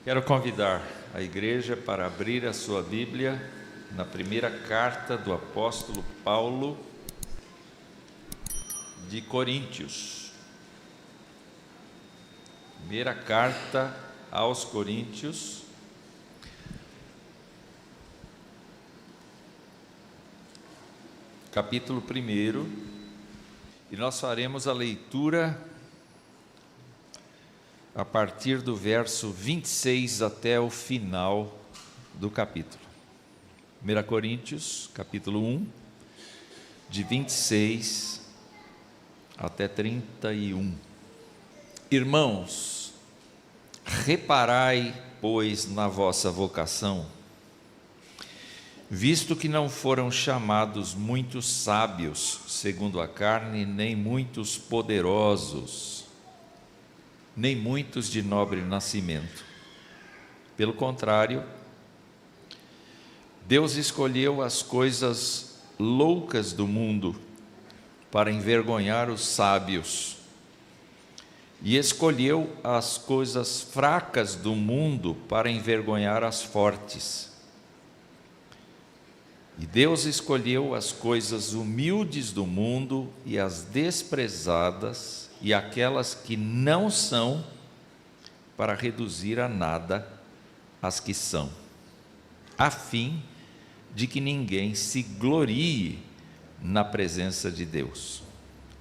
Quero convidar a igreja para abrir a sua Bíblia na primeira carta do apóstolo Paulo de Coríntios. Primeira carta aos Coríntios, capítulo 1, e nós faremos a leitura a partir do verso 26 até o final do capítulo. 1 Coríntios, capítulo 1, de 26 até 31. Irmãos, reparai, pois, na vossa vocação, visto que não foram chamados muitos sábios, segundo a carne, nem muitos poderosos, nem muitos de nobre nascimento. Pelo contrário, Deus escolheu as coisas loucas do mundo para envergonhar os sábios, e escolheu as coisas fracas do mundo para envergonhar as fortes. E Deus escolheu as coisas humildes do mundo e as desprezadas e aquelas que não são, para reduzir a nada as que são, a fim de que ninguém se glorie na presença de Deus,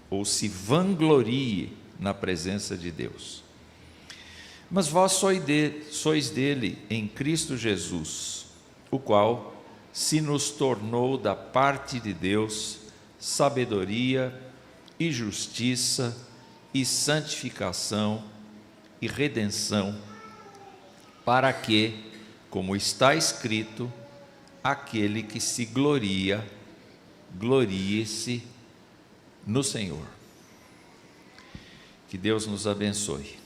ou se vanglorie na presença de Deus. Mas vós sois dele em Cristo Jesus, o qual se nos tornou da parte de Deus sabedoria e justiça e santificação e redenção, para que, como está escrito, aquele que se gloria, glorie-se no Senhor. Que Deus nos abençoe.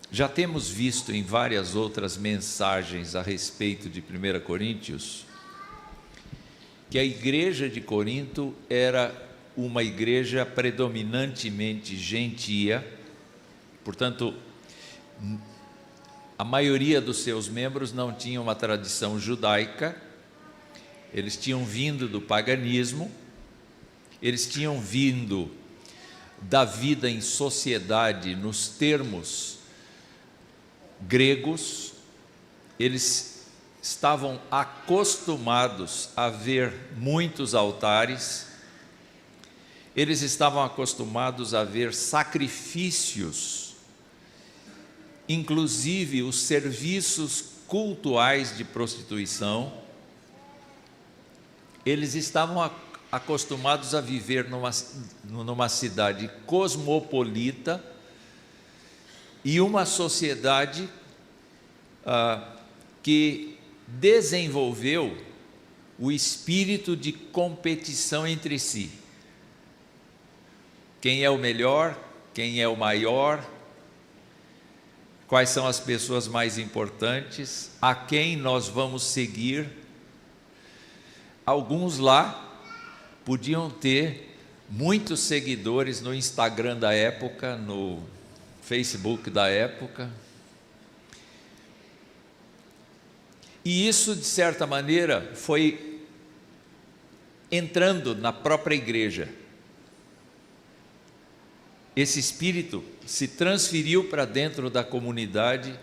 Já temos visto em várias outras mensagens a respeito de 1 Coríntios, que a igreja de Corinto era uma igreja predominantemente gentia, portanto, a maioria dos seus membros não tinha uma tradição judaica, eles tinham vindo do paganismo, eles tinham vindo da vida em sociedade nos termos gregos, eles estavam acostumados a ver muitos altares, eles estavam acostumados a ver sacrifícios, inclusive os serviços cultuais de prostituição. Eles estavam acostumados a viver numa cidade cosmopolita e uma sociedade que desenvolveu o espírito de competição entre si. Quem é o melhor? Quem é o maior? Quais são as pessoas mais importantes? A quem nós vamos seguir? Alguns lá podiam ter muitos seguidores no Instagram da época, no Facebook da época. E isso, de certa maneira, foi entrando na própria igreja. Esse espírito se transferiu para dentro da comunidade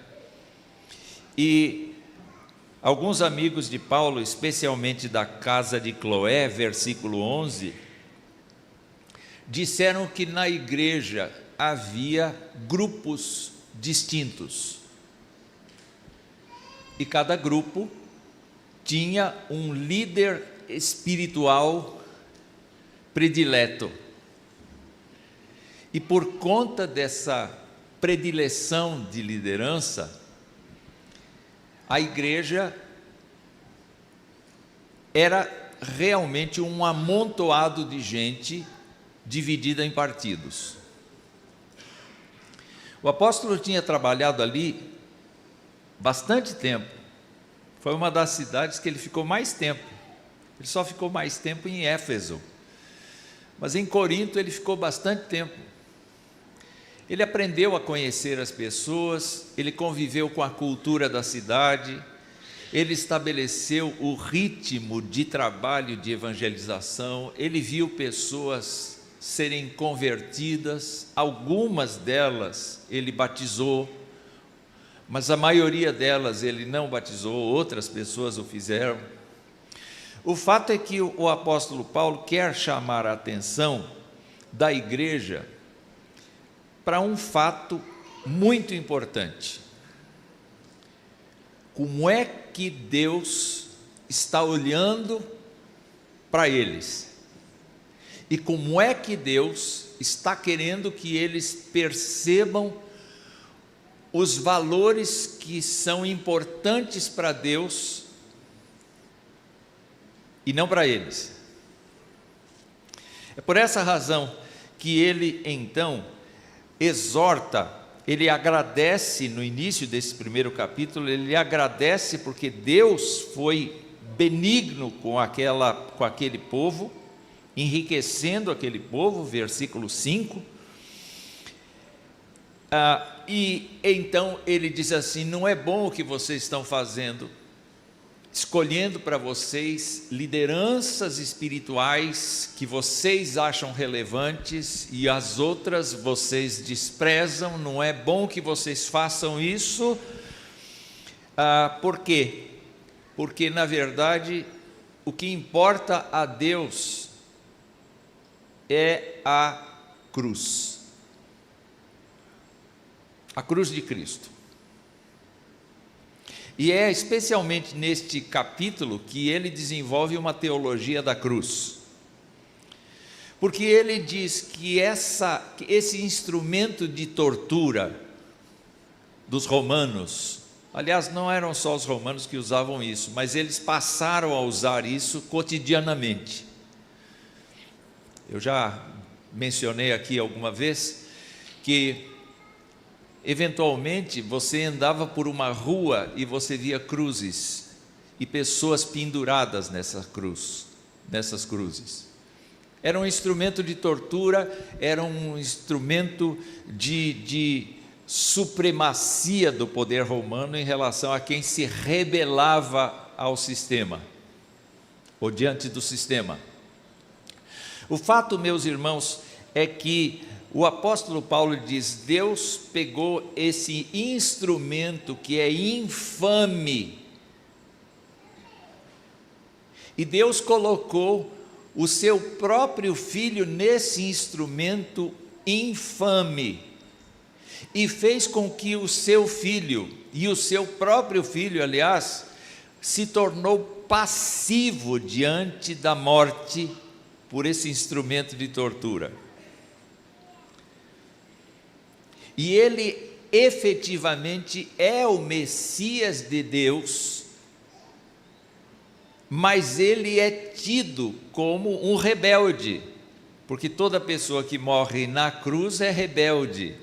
e alguns amigos de Paulo, especialmente da casa de Cloé, versículo 11, disseram que na igreja havia grupos distintos e cada grupo tinha um líder espiritual predileto. E por conta dessa predileção de liderança, a igreja era realmente um amontoado de gente dividida em partidos. O apóstolo tinha trabalhado ali bastante tempo. Foi uma das cidades que ele ficou mais tempo. Ele só ficou mais tempo em Éfeso. Mas em Corinto ele ficou bastante tempo. Ele aprendeu a conhecer as pessoas, ele conviveu com a cultura da cidade, ele estabeleceu o ritmo de trabalho de evangelização, ele viu pessoas serem convertidas, algumas delas ele batizou, mas a maioria delas ele não batizou, outras pessoas o fizeram. O fato é que o apóstolo Paulo quer chamar a atenção da igreja para um fato muito importante. Como é que Deus está olhando para eles? E como é que Deus está querendo que eles percebam os valores que são importantes para Deus e não para eles? É por essa razão que ele então exorta, ele agradece no início desse primeiro capítulo, ele agradece porque Deus foi benigno com aquele povo, enriquecendo aquele povo, versículo 5, e então ele diz assim: não é bom o que vocês estão fazendo, escolhendo para vocês lideranças espirituais que vocês acham relevantes e as outras vocês desprezam. Não é bom que vocês façam isso. Por quê? Porque na verdade o que importa a Deus é a cruz de Cristo. E é especialmente neste capítulo que ele desenvolve uma teologia da cruz, porque ele diz que esse instrumento de tortura dos romanos, aliás, não eram só os romanos que usavam isso, mas eles passaram a usar isso cotidianamente. Eu já mencionei aqui alguma vez que eventualmente você andava por uma rua e você via cruzes e pessoas penduradas nessas cruzes. Era um instrumento de tortura, era um instrumento de supremacia do poder romano em relação a quem se rebelava ao sistema, ou diante do sistema. O fato, meus irmãos, é que o apóstolo Paulo diz: Deus pegou esse instrumento que é infame, e Deus colocou o seu próprio filho nesse instrumento infame, e fez com que o seu filho, e o seu próprio filho, aliás, se tornou passivo diante da morte por esse instrumento de tortura. E ele efetivamente é o Messias de Deus, mas ele é tido como um rebelde, porque toda pessoa que morre na cruz é rebelde.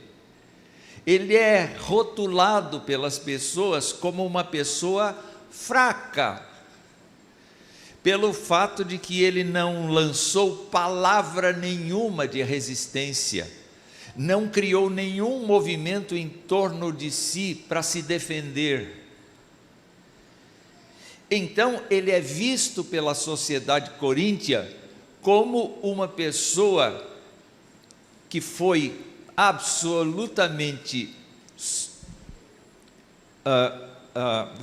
Ele é rotulado pelas pessoas como uma pessoa fraca, pelo fato de que ele não lançou palavra nenhuma de resistência, não criou nenhum movimento em torno de si para se defender. Então ele é visto pela sociedade coríntia como uma pessoa que foi absolutamente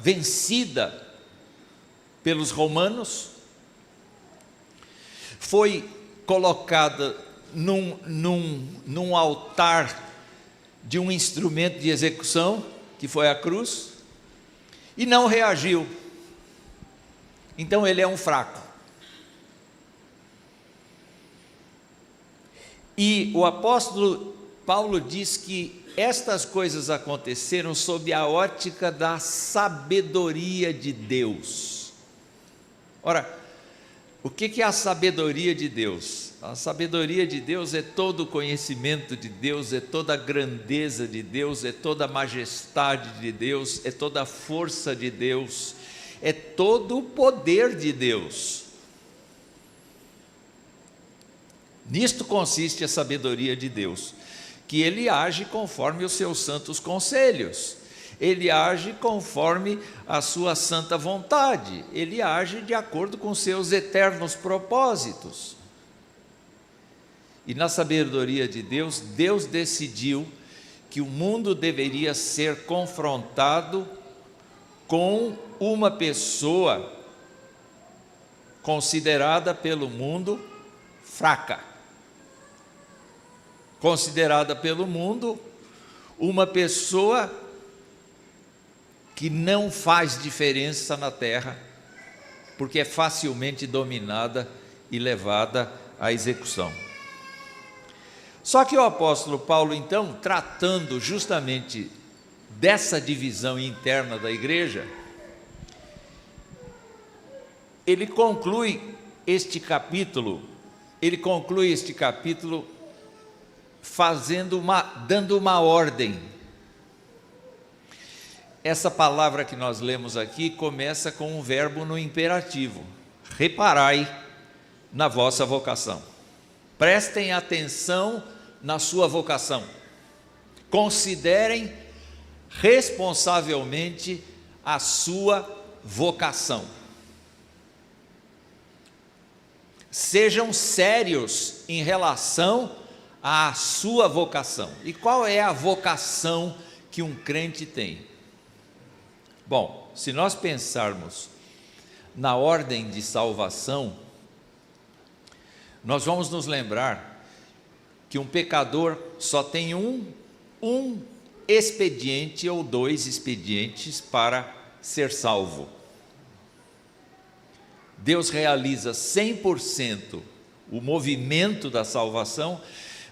vencida pelos romanos, foi colocada num altar de um instrumento de execução, que foi a cruz, e não reagiu. Então ele é um fraco. E o apóstolo Paulo diz que estas coisas aconteceram sob a ótica da sabedoria de Deus. Ora, o que é a sabedoria de Deus? A sabedoria de Deus é todo o conhecimento de Deus, é toda a grandeza de Deus, é toda a majestade de Deus, é toda a força de Deus, é todo o poder de Deus. Nisto consiste a sabedoria de Deus, que ele age conforme os seus santos conselhos, ele age conforme a sua santa vontade, ele age de acordo com seus eternos propósitos. E na sabedoria de Deus, Deus decidiu que o mundo deveria ser confrontado com uma pessoa considerada pelo mundo fraca, considerada pelo mundo uma pessoa que não faz diferença na terra, porque é facilmente dominada e levada à execução. Só que o apóstolo Paulo, então, tratando justamente dessa divisão interna da igreja, ele conclui este capítulo dando uma ordem. Essa palavra que nós lemos aqui começa com um verbo no imperativo: reparai na vossa vocação. Prestem atenção na sua vocação. Considerem responsavelmente a sua vocação. Sejam sérios em relação à sua vocação. E qual é a vocação que um crente tem? Bom, se nós pensarmos na ordem de salvação, nós vamos nos lembrar que um pecador só tem um expediente ou dois expedientes para ser salvo. Deus realiza 100% o movimento da salvação,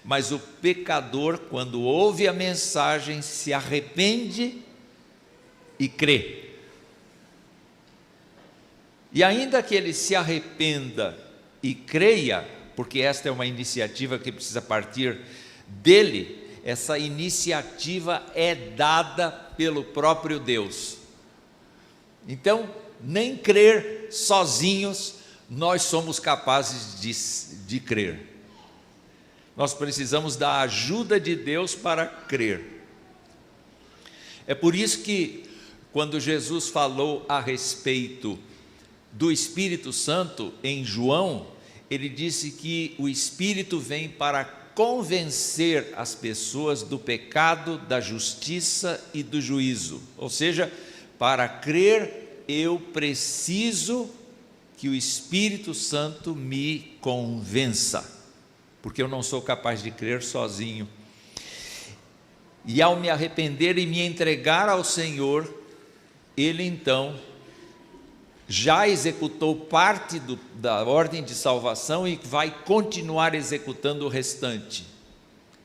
mas o pecador, quando ouve a mensagem, se arrepende e crê. E ainda que ele se arrependa e creia, porque esta é uma iniciativa que precisa partir dele, essa iniciativa é dada pelo próprio Deus. Então, nem crer sozinhos nós somos capazes de crer. Nós precisamos da ajuda de Deus para crer. É por isso que, quando Jesus falou a respeito do Espírito Santo em João, ele disse que o Espírito vem para convencer as pessoas do pecado, da justiça e do juízo. Ou seja, para crer, eu preciso que o Espírito Santo me convença, porque eu não sou capaz de crer sozinho. E ao me arrepender e me entregar ao Senhor, Ele então já executou parte da ordem de salvação e vai continuar executando o restante.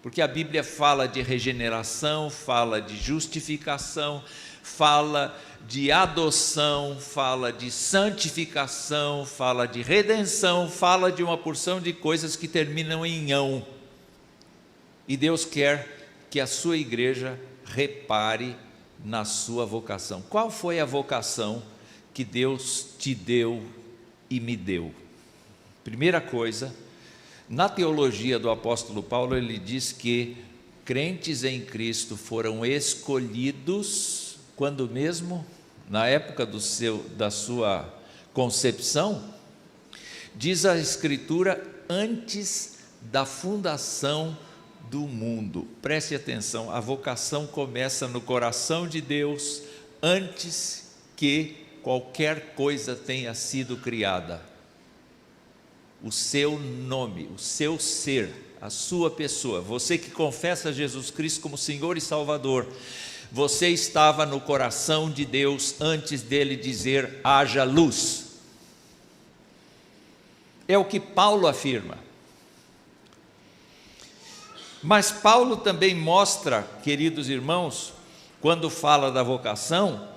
Porque a Bíblia fala de regeneração, fala de justificação, fala de adoção, fala de santificação, fala de redenção, fala de uma porção de coisas que terminam em ão. E Deus quer que a sua igreja repare na sua vocação. Qual foi a vocação que Deus te deu e me deu? Primeira coisa, na teologia do apóstolo Paulo, ele diz que crentes em Cristo foram escolhidos quando mesmo? Na época da sua concepção. Diz a Escritura, antes da fundação do mundo. Preste atenção, a vocação começa no coração de Deus antes que qualquer coisa tenha sido criada. O seu nome, o seu ser, a sua pessoa, você que confessa Jesus Cristo como Senhor e Salvador, você estava no coração de Deus antes dele dizer haja luz. É o que Paulo afirma. Mas Paulo também mostra, queridos irmãos, quando fala da vocação,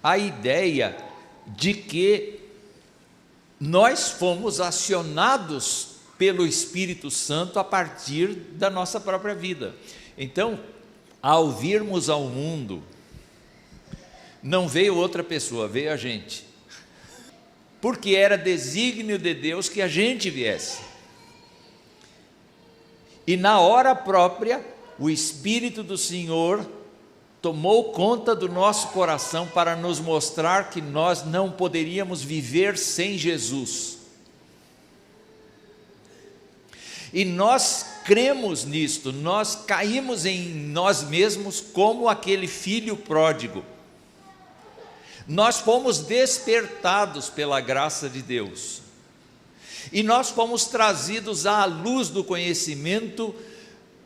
a ideia de que nós fomos acionados pelo Espírito Santo a partir da nossa própria vida. Então, ao virmos ao mundo, não veio outra pessoa, veio a gente, porque era desígnio de Deus que a gente viesse. E na hora própria, o Espírito do Senhor tomou conta do nosso coração para nos mostrar que nós não poderíamos viver sem Jesus. E nós cremos nisto, nós caímos em nós mesmos como aquele filho pródigo. Nós fomos despertados pela graça de Deus. E nós fomos trazidos à luz do conhecimento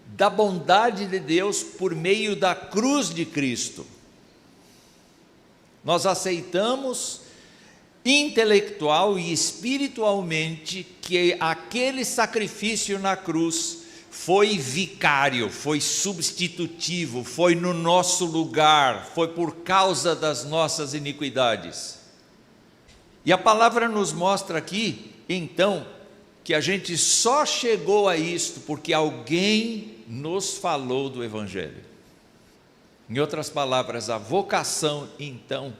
da bondade de Deus por meio da cruz de Cristo. Nós aceitamos intelectual e espiritualmente que aquele sacrifício na cruz foi vicário, foi substitutivo, foi no nosso lugar, foi por causa das nossas iniquidades. E a palavra nos mostra aqui, então, que a gente só chegou a isto porque alguém nos falou do Evangelho. Em outras palavras, a vocação, então,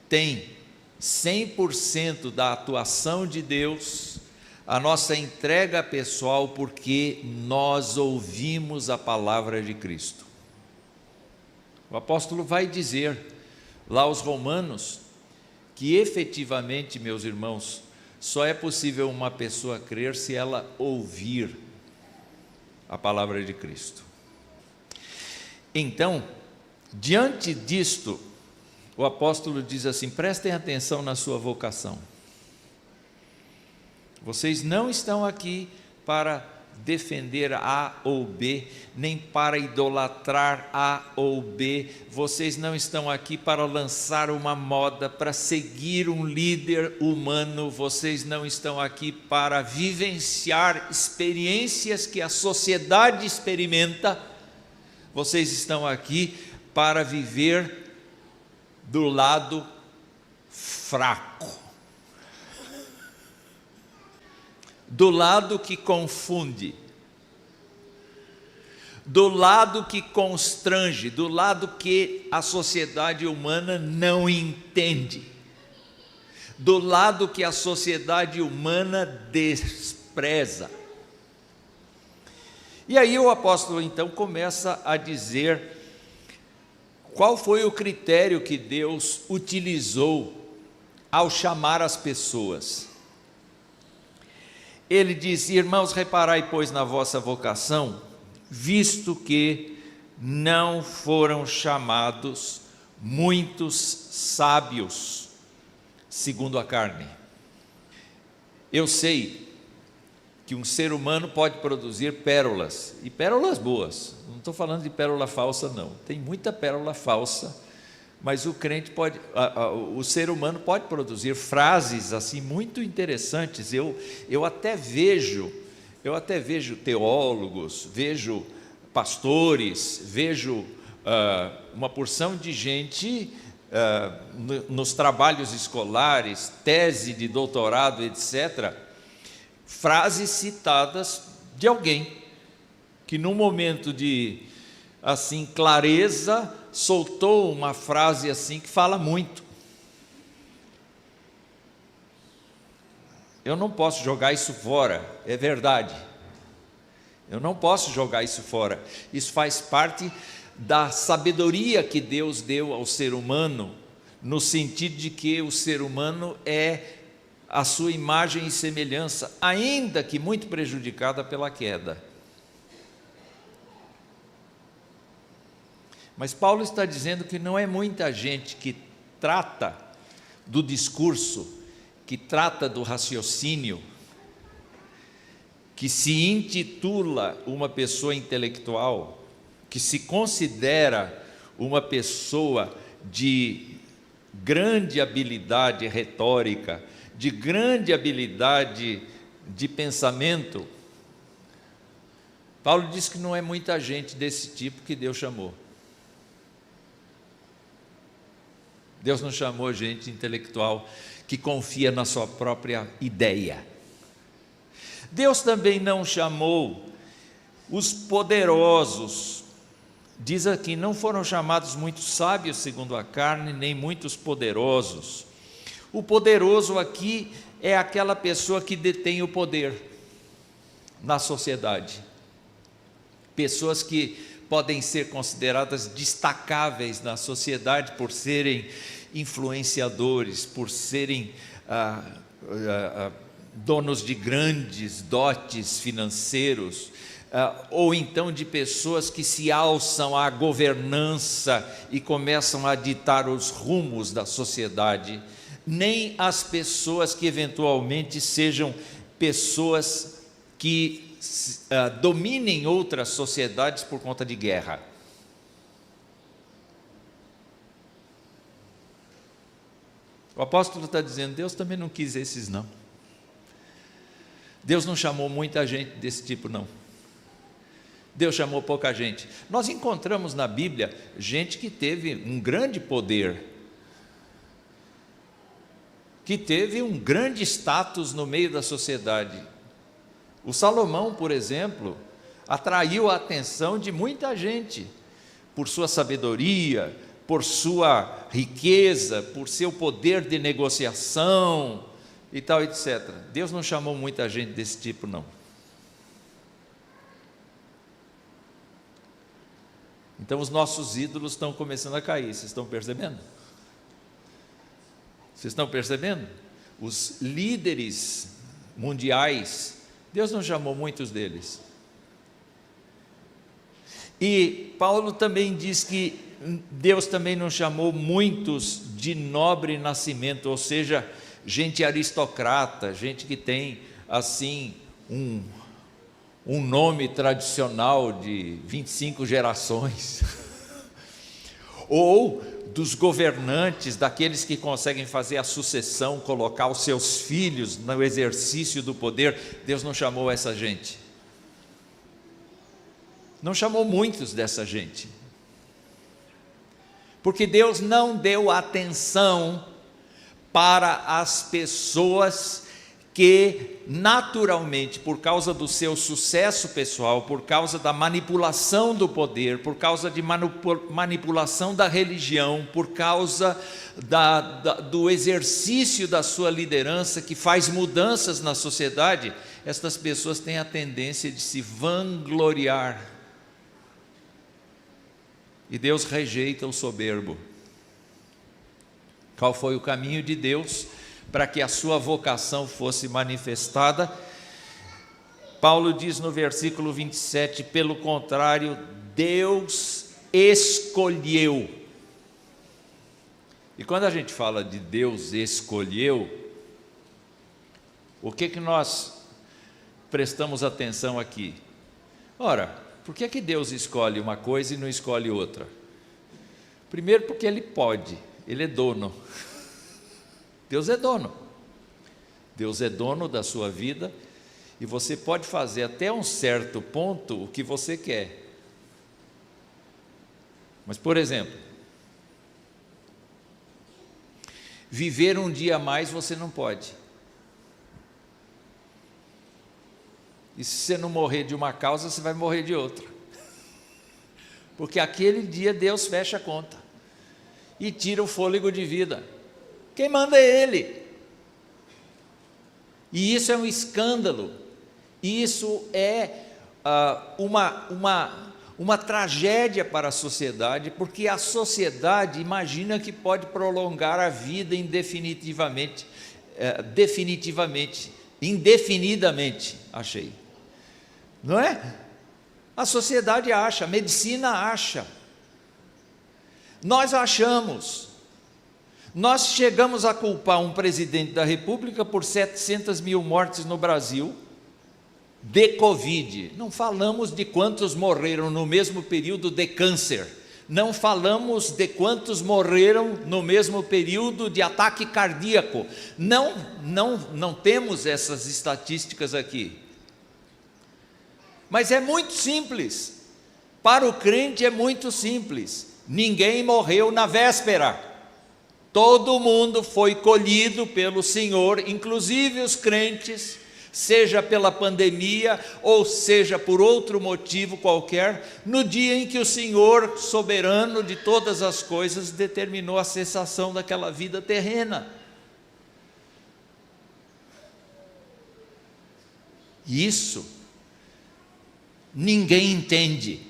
tem 100% da atuação de Deus, a nossa entrega pessoal, porque nós ouvimos a palavra de Cristo. O apóstolo vai dizer lá aos Romanos que efetivamente, meus irmãos, só é possível uma pessoa crer se ela ouvir a palavra de Cristo. Então, diante disto, o apóstolo diz assim: prestem atenção na sua vocação. Vocês não estão aqui para defender A ou B, nem para idolatrar A ou B. Vocês não estão aqui para lançar uma moda, para seguir um líder humano. Vocês não estão aqui para vivenciar experiências que a sociedade experimenta. Vocês estão aqui para viver do lado fraco, do lado que confunde, do lado que constrange, do lado que a sociedade humana não entende, do lado que a sociedade humana despreza. E aí o apóstolo então começa a dizer qual foi o critério que Deus utilizou ao chamar as pessoas. Ele diz: irmãos, reparai, pois, na vossa vocação, visto que não foram chamados muitos sábios, segundo a carne. Eu sei que um ser humano pode produzir pérolas, e pérolas boas. Não estou falando de pérola falsa, não. Tem muita pérola falsa, mas o crente pode, o ser humano pode produzir frases assim muito interessantes. Eu até vejo teólogos, vejo pastores, vejo uma porção de gente nos trabalhos escolares, tese de doutorado, etc., frases citadas de alguém que num momento de assim clareza soltou uma frase assim que fala muito. Eu não posso jogar isso fora, é verdade. Eu não posso jogar isso fora. Isso faz parte da sabedoria que Deus deu ao ser humano, no sentido de que o ser humano é a sua imagem e semelhança, ainda que muito prejudicada pela queda. Mas Paulo está dizendo que não é muita gente que trata do discurso, que trata do raciocínio, que se intitula uma pessoa intelectual, que se considera uma pessoa de grande habilidade retórica, de grande habilidade de pensamento. Paulo diz que não é muita gente desse tipo que Deus chamou. Deus não chamou gente intelectual que confia na sua própria ideia. Deus também não chamou os poderosos. Diz aqui: não foram chamados muitos sábios segundo a carne, nem muitos poderosos. O poderoso aqui é aquela pessoa que detém o poder na sociedade. pessoas que podem ser consideradas destacáveis na sociedade por serem influenciadores, por serem donos de grandes dotes financeiros, ou então de pessoas que se alçam à governança e começam a ditar os rumos da sociedade, nem as pessoas que eventualmente sejam pessoas que dominem outras sociedades por conta de guerra. O apóstolo está dizendo, Deus também não quis esses não. Deus não chamou muita gente desse tipo não. Deus chamou pouca gente. Nós encontramos na Bíblia gente que teve um grande poder, que teve um grande status no meio da sociedade. O Salomão, por exemplo, atraiu a atenção de muita gente, por sua sabedoria, por sua riqueza, por seu poder de negociação e tal, etc. Deus não chamou muita gente desse tipo, não. Então os nossos ídolos estão começando a cair, vocês estão percebendo? Vocês estão percebendo? Os líderes mundiais, Deus não chamou muitos deles. E Paulo também diz que Deus também não chamou muitos de nobre nascimento, ou seja, gente aristocrata, gente que tem assim um nome tradicional de 25 gerações, ou dos governantes, daqueles que conseguem fazer a sucessão, colocar os seus filhos no exercício do poder. Deus não chamou essa gente, não chamou muitos dessa gente, porque Deus não deu atenção para as pessoas que naturalmente, por causa do seu sucesso pessoal, por causa da manipulação do poder, por causa de manipulação da religião, por causa do exercício da sua liderança, que faz mudanças na sociedade, estas pessoas têm a tendência de se vangloriar. E Deus rejeita o soberbo. Qual foi o caminho de Deus para que a sua vocação fosse manifestada? Paulo diz no versículo 27, pelo contrário, Deus escolheu. E quando a gente fala de Deus escolheu, o que nós prestamos atenção aqui? Ora, por que Deus escolhe uma coisa e não escolhe outra? Primeiro, porque Ele pode, Ele é dono. Deus é dono. Deus é dono da sua vida e você pode fazer até um certo ponto o que você quer. Mas, por exemplo, viver um dia a mais você não pode. E se você não morrer de uma causa, você vai morrer de outra. Porque aquele dia Deus fecha a conta e tira o fôlego de vida. Quem manda é Ele. E isso é um escândalo. Isso é uma tragédia para a sociedade, porque a sociedade imagina que pode prolongar a vida indefinidamente, achei. Não é? A sociedade acha, a medicina acha. Nós achamos. Nós chegamos a culpar um presidente da República por 700 mil mortes no Brasil de Covid. Não falamos de quantos morreram no mesmo período de câncer. Não falamos de quantos morreram no mesmo período de ataque cardíaco. Não temos essas estatísticas aqui. Mas é muito simples. Para o crente é muito simples. Ninguém morreu na véspera. Todo mundo foi colhido pelo Senhor, inclusive os crentes, seja pela pandemia ou seja por outro motivo qualquer, no dia em que o Senhor, soberano de todas as coisas, determinou a cessação daquela vida terrena. Isso ninguém entende.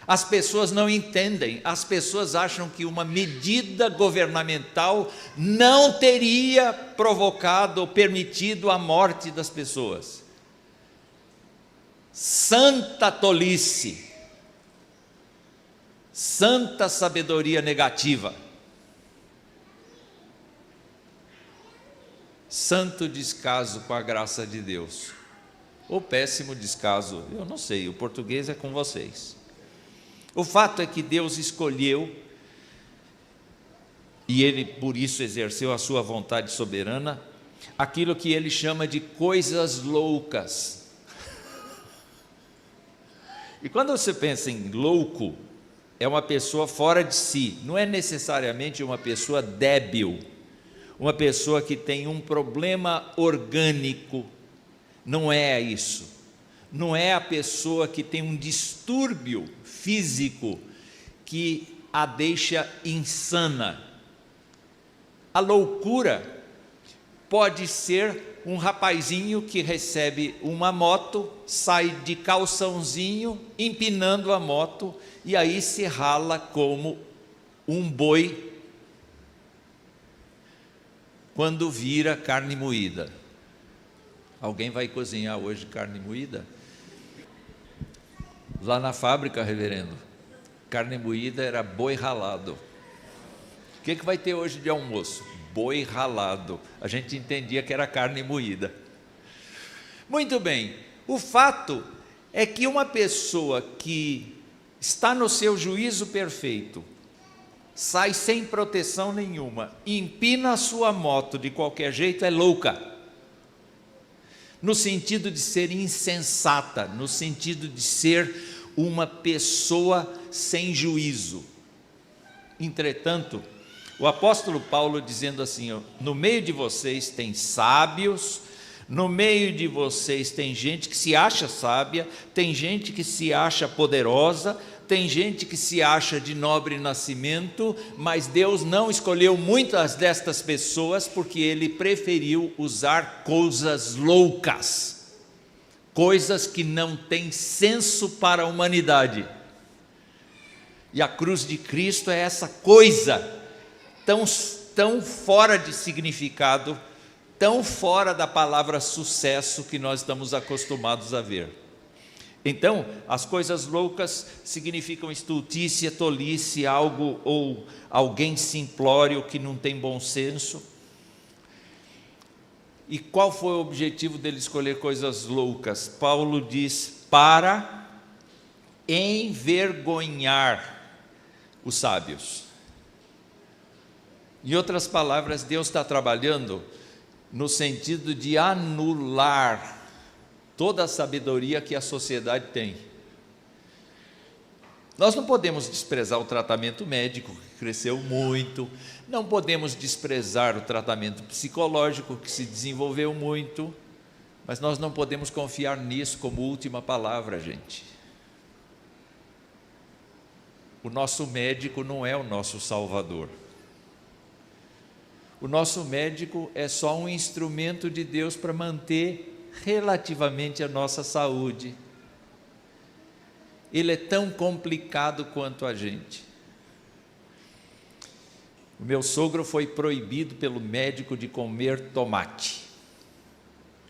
As pessoas não entendem, as pessoas acham que uma medida governamental não teria provocado ou permitido a morte das pessoas. Santa tolice, santa sabedoria negativa, santo descaso com a graça de Deus, ou péssimo descaso, eu não sei, o português é com vocês. O fato é que Deus escolheu, e Ele por isso exerceu a sua vontade soberana, aquilo que Ele chama de coisas loucas. E quando você pensa em louco, é uma pessoa fora de si, não é necessariamente uma pessoa débil, uma pessoa que tem um problema orgânico, não é isso. Não é a pessoa que tem um distúrbio físico que a deixa insana. A loucura pode ser um rapazinho que recebe uma moto, sai de calçãozinho, empinando a moto, e aí se rala como um boi quando vira carne moída. Alguém vai cozinhar hoje carne moída? Lá na fábrica, reverendo, carne moída era boi ralado. O que vai ter hoje de almoço? Boi ralado. A gente entendia que era carne moída. Muito bem, o fato é que uma pessoa que está no seu juízo perfeito, sai sem proteção nenhuma, empina a sua moto de qualquer jeito, é louca. No sentido de ser insensata, no sentido de ser uma pessoa sem juízo. Entretanto, o apóstolo Paulo dizendo assim, no meio de vocês tem sábios, no meio de vocês tem gente que se acha sábia, tem gente que se acha poderosa, tem gente que se acha de nobre nascimento, mas Deus não escolheu muitas destas pessoas porque Ele preferiu usar coisas loucas, coisas que não têm senso para a humanidade. E a cruz de Cristo é essa coisa tão fora de significado, tão fora da palavra sucesso que nós estamos acostumados a ver. Então, as coisas loucas significam estultícia, tolice, algo ou alguém simplório que não tem bom senso. E qual foi o objetivo dele escolher coisas loucas? Paulo diz, para envergonhar os sábios. Em outras palavras, Deus está trabalhando no sentido de anular toda a sabedoria que a sociedade tem. Nós não podemos desprezar o tratamento médico, que cresceu muito, não podemos desprezar o tratamento psicológico, que se desenvolveu muito, mas nós não podemos confiar nisso como última palavra, gente. O nosso médico não é o nosso salvador. O nosso médico é só um instrumento de Deus para manter relativamente a nossa saúde. Ele é tão complicado quanto a gente. O meu sogro foi proibido pelo médico de comer tomate,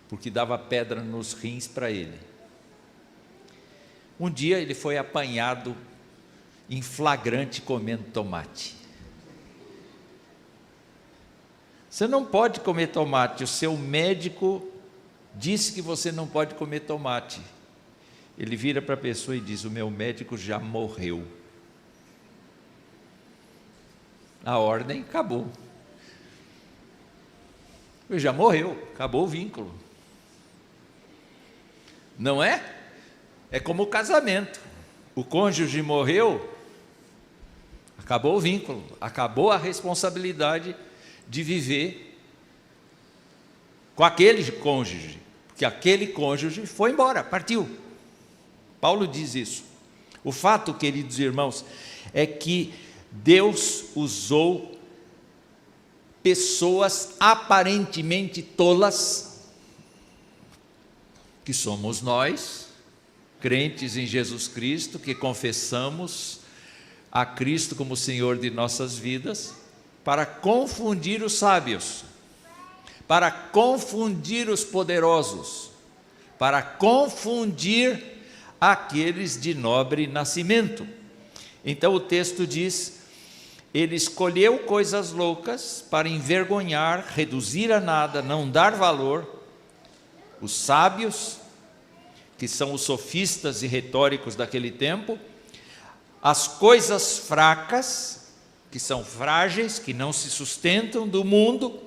porque dava pedra nos rins para ele. Um dia ele foi apanhado em flagrante comendo tomate. Você não pode comer tomate, o seu médico disse que você não pode comer tomate. Ele vira para a pessoa e diz, o meu médico já morreu. A ordem acabou. Ele já morreu, acabou o vínculo. Não é? É como o casamento. O cônjuge morreu, acabou o vínculo, acabou a responsabilidade de viver com aquele cônjuge, porque aquele cônjuge foi embora, partiu. Paulo diz isso. O fato, queridos irmãos, é que Deus usou pessoas aparentemente tolas, que somos nós, crentes em Jesus Cristo, que confessamos a Cristo como Senhor de nossas vidas, para confundir os sábios, para confundir os poderosos, para confundir aqueles de nobre nascimento. Então o texto diz: ele escolheu coisas loucas para envergonhar, reduzir a nada, não dar valor, os sábios, que são os sofistas e retóricos daquele tempo, as coisas fracas, que são frágeis, que não se sustentam do mundo,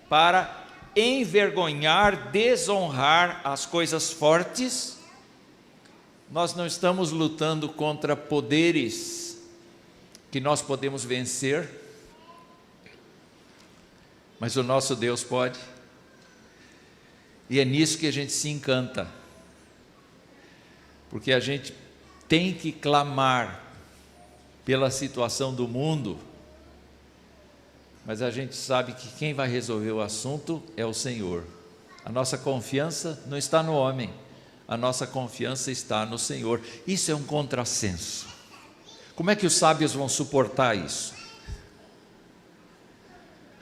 para envergonhar, desonrar as coisas fortes. Nós não estamos lutando contra poderes que nós podemos vencer, mas o nosso Deus pode, e é nisso que a gente se encanta, porque a gente tem que clamar pela situação do mundo, mas a gente sabe que quem vai resolver o assunto é o Senhor. A nossa confiança não está no homem, a nossa confiança está no Senhor. Isso é um contrassenso. Como é que os sábios vão suportar isso?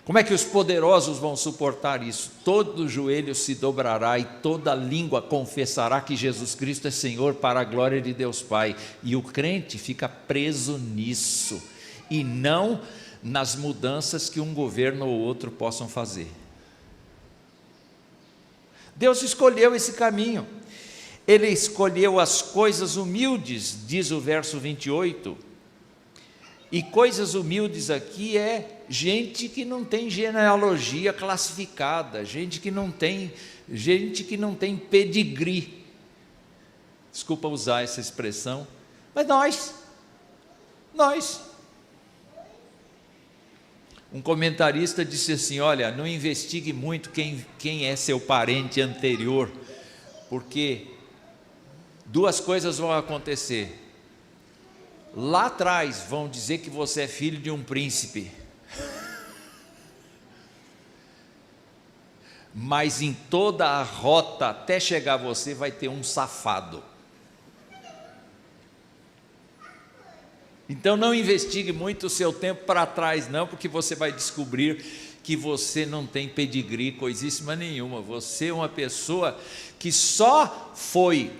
Como é que os poderosos vão suportar isso? Todo joelho se dobrará e toda língua confessará que Jesus Cristo é Senhor, para a glória de Deus Pai. E o crente fica preso nisso, e não nas mudanças que um governo ou outro possam fazer. Deus escolheu esse caminho. Ele escolheu as coisas humildes, diz o verso 28, e coisas humildes aqui é gente que não tem genealogia classificada, gente que não tem pedigree. Desculpa usar essa expressão, mas nós. Um comentarista disse assim: olha, não investigue muito quem é seu parente anterior, porque duas coisas vão acontecer. Lá atrás vão dizer que você é filho de um príncipe, mas em toda a rota até chegar a você vai ter um safado. Então não investigue muito o seu tempo para trás não, porque você vai descobrir que você não tem pedigree coisíssima nenhuma. Você é uma pessoa que só foi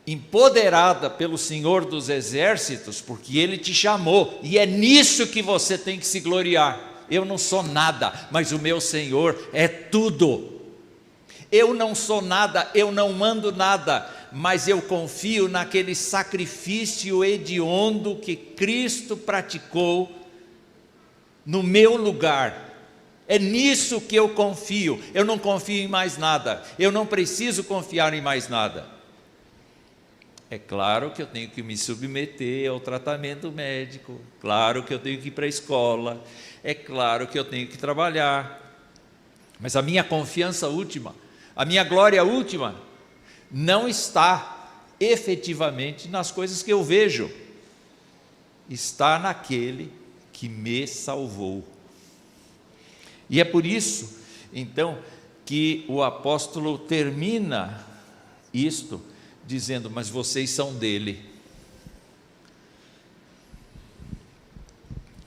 empoderada pelo Senhor dos Exércitos, porque Ele te chamou, e é nisso que você tem que se gloriar. Eu não sou nada, mas o meu Senhor é tudo. Eu não sou nada, eu não mando nada, mas eu confio naquele sacrifício hediondo que Cristo praticou no meu lugar. É nisso que eu confio. Eu não confio em mais nada, eu não preciso confiar em mais nada. É claro que eu tenho que me submeter ao tratamento médico, claro que eu tenho que ir para a escola, é claro que eu tenho que trabalhar, mas a minha confiança última, a minha glória última, não está efetivamente nas coisas que eu vejo, está naquele que me salvou. E é por isso, então, que o apóstolo termina isto, dizendo: mas vocês são dele.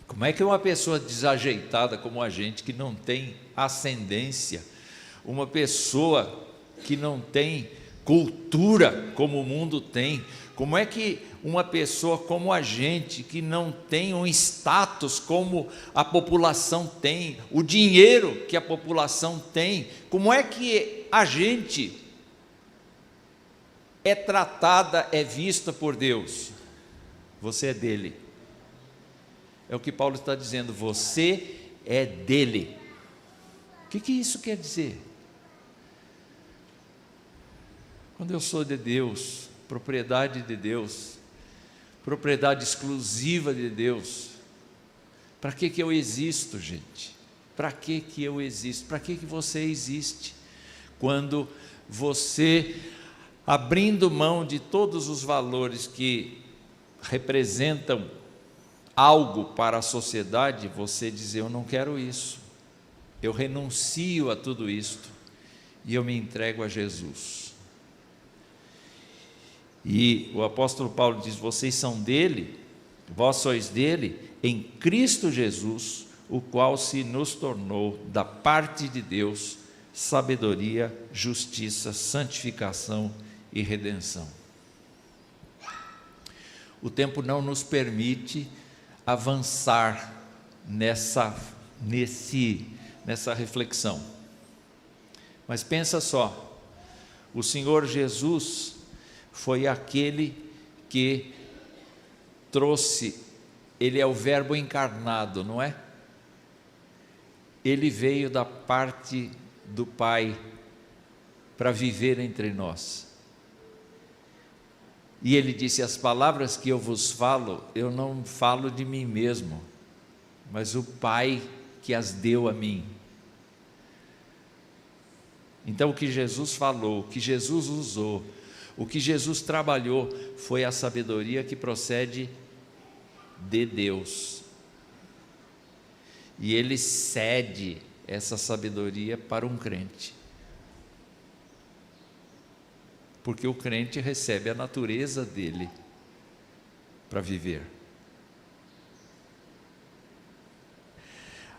Como é que uma pessoa desajeitada como a gente, que não tem ascendência, uma pessoa que não tem cultura como o mundo tem, como é que uma pessoa como a gente, que não tem um status como a população tem, o dinheiro que a população tem, como é que a gente é tratada, é vista por Deus? Você é dele. É o que Paulo está dizendo, você é dele. O que isso quer dizer? Quando eu sou de Deus, propriedade de Deus, propriedade exclusiva de Deus, para que eu existo, gente? Para que eu existo? Para que você existe? Quando você, abrindo mão de todos os valores que representam algo para a sociedade, você dizer: eu não quero isso, eu renuncio a tudo isto e eu me entrego a Jesus. E o apóstolo Paulo diz: vocês são dele, vós sois dele, em Cristo Jesus, o qual se nos tornou, da parte de Deus, sabedoria, justiça, santificação e redenção. O tempo não nos permite avançar nessa reflexão. Mas pensa só, o Senhor Jesus foi aquele que trouxe, ele é o Verbo encarnado, não é? Ele veio da parte do Pai para viver entre nós. E ele disse: as palavras que eu vos falo, eu não falo de mim mesmo, mas o Pai que as deu a mim. Então o que Jesus falou, o que Jesus usou, o que Jesus trabalhou, foi a sabedoria que procede de Deus. E ele cede essa sabedoria para um crente. Porque o crente recebe a natureza dele para viver.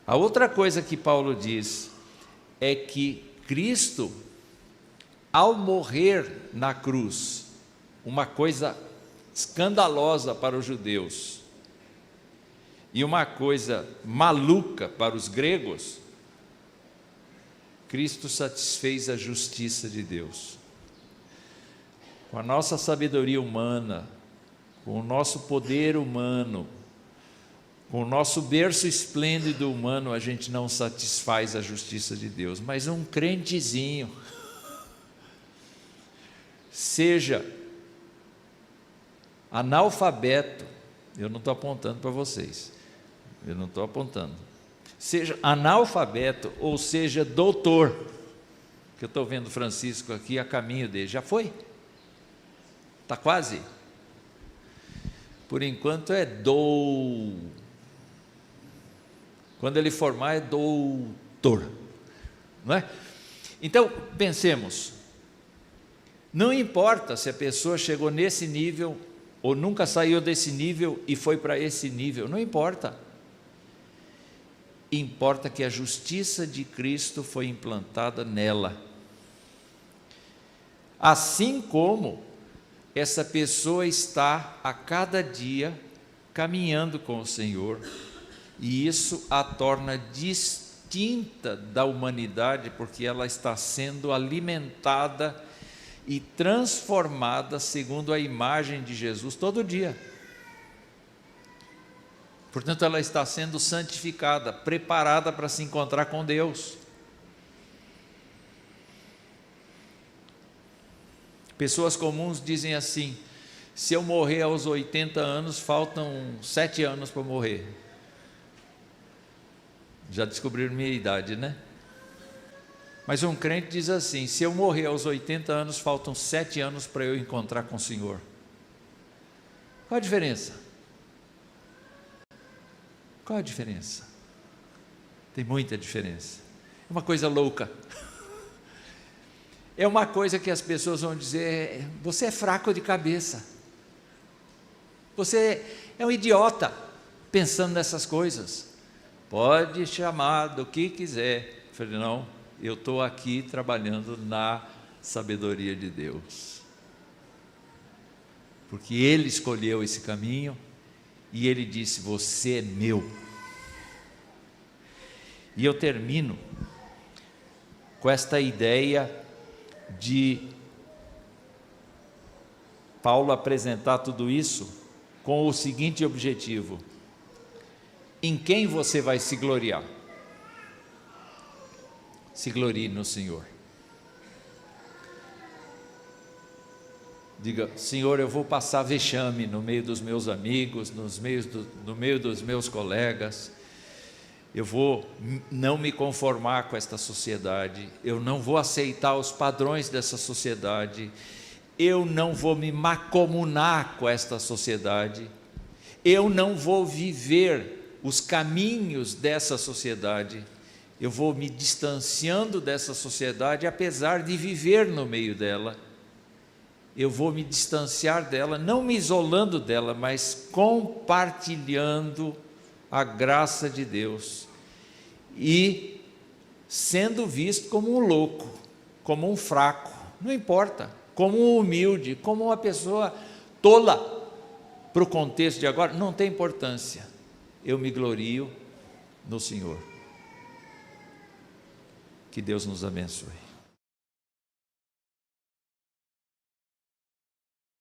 A outra coisa que Paulo diz é que Cristo, ao morrer na cruz, uma coisa escandalosa para os judeus e uma coisa maluca para os gregos, Cristo satisfez a justiça de Deus. Com a nossa sabedoria humana, com o nosso poder humano, com o nosso berço esplêndido humano, a gente não satisfaz a justiça de Deus. Mas um crentezinho, seja analfabeto, eu não estou apontando para vocês, eu não estou apontando, seja analfabeto ou seja doutor, que eu estou vendo Francisco aqui a caminho dele, já foi? Está quase? Por enquanto é quando ele formar é doutor, não é? Então pensemos, não importa se a pessoa chegou nesse nível ou nunca saiu desse nível e foi para esse nível, não importa. Importa que a justiça de Cristo foi implantada nela. Assim como essa pessoa está a cada dia caminhando com o Senhor, e isso a torna distinta da humanidade, porque ela está sendo alimentada e transformada segundo a imagem de Jesus todo dia. Portanto, ela está sendo santificada, preparada para se encontrar com Deus. Pessoas comuns dizem assim: se eu morrer aos 80 anos, faltam 7 anos para morrer. Já descobriram minha idade, né? Mas um crente diz assim: se eu morrer aos 80 anos, faltam 7 anos para eu encontrar com o Senhor. Qual a diferença? Qual a diferença? Tem muita diferença. É uma coisa louca. É uma coisa que as pessoas vão dizer: você é fraco de cabeça, você é um idiota pensando nessas coisas. Pode chamar do que quiser. Eu falei: não, eu estou aqui trabalhando na sabedoria de Deus, porque Ele escolheu esse caminho e Ele disse: você é meu. E eu termino com esta ideia de Paulo apresentar tudo isso com o seguinte objetivo: em quem você vai se gloriar? Se glorie no Senhor. Diga: Senhor, eu vou passar vexame no meio dos meus amigos, no meio dos meus colegas, eu vou não me conformar com esta sociedade, eu não vou aceitar os padrões dessa sociedade, eu não vou me macomunar com esta sociedade, eu não vou viver os caminhos dessa sociedade, eu vou me distanciando dessa sociedade, apesar de viver no meio dela. eu vou me distanciar dela, não me isolando dela, mas compartilhando a graça de Deus e sendo visto como um louco, como um fraco, não importa, como um humilde, como uma pessoa tola para o contexto de agora, não tem importância, eu me glorio no Senhor. Que Deus nos abençoe.